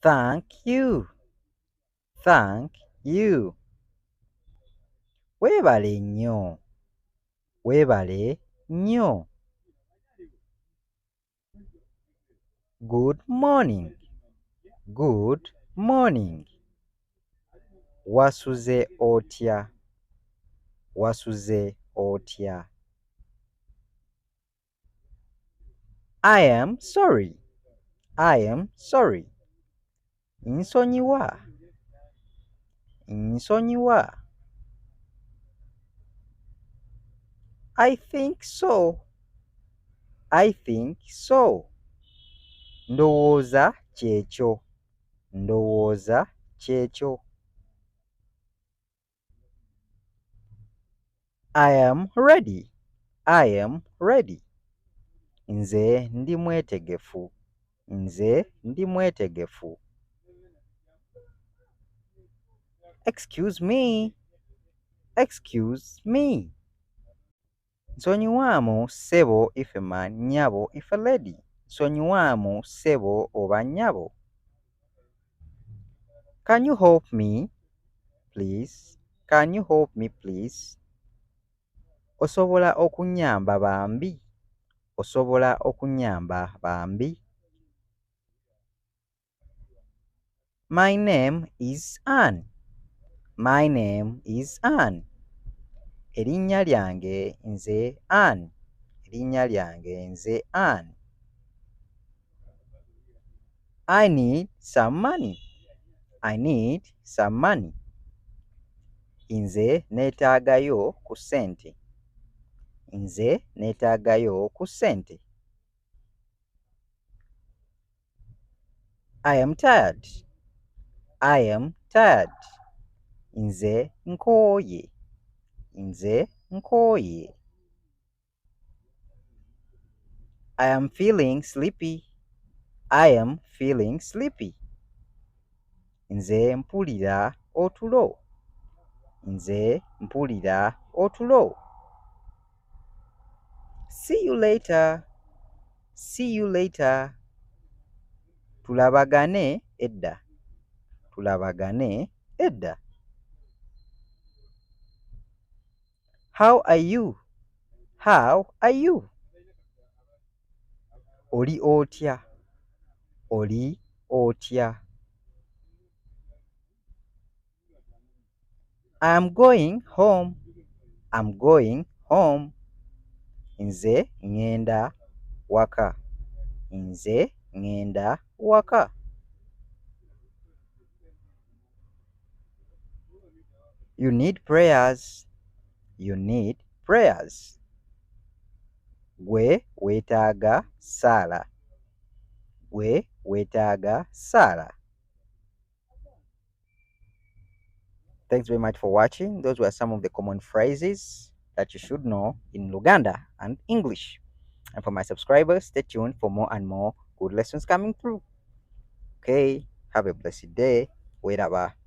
Thank you. Thank you. Weebale nnyo. Weebale nnyo. Good morning. Good morning. Wasuze otya. Wasuze otya. I am sorry. I am sorry. Nsonyiwa. Nsonyiwa. I think so. I think so. Ndowooza kyekyo. Ndowooza kyekyo. I am ready. I am ready. Nze ndi mwetegefu. Nze ndi mwetegefu. Excuse me. Excuse me. Nsonyiwaamu ssebo ife nnyabo ife lady. Nsonyiwaamu ssebo oba nnyabo. Can you help me, please? Can you help me, please? Osobola okunnyamba bambi. Osobola okunnyamba bambi. My name is Anne. My name is Anne. Erinnya lyange nze Anne. Erinnya lyange nze Anne. I need some money. I need some money. Nze neetaagayo ku ssente. Nze neetaagayo ku ssente. I am tired. I am tired. Nze nkooye. Nze nkooye. I am feeling sleepy. I am feeling sleepy. Nze mpulira otulo. Nze mpulira otulo. See you later. See you later. Tulabagane edda. Tulabagane edda. How are you? How are you? Oli otya? Oli otya? I'm going home. I'm going home. Nze ngenda waka. Nze ngenda waka. You need prayers. You need prayers. Gwe weetaaga ssaala. Gwe weetaaga ssaala. Thanks very much for watching. Those were some of the common phrases that you should know in Luganda and English. And for my subscribers, stay tuned for more and more good lessons coming through. Okay, have a blessed day. Wait up.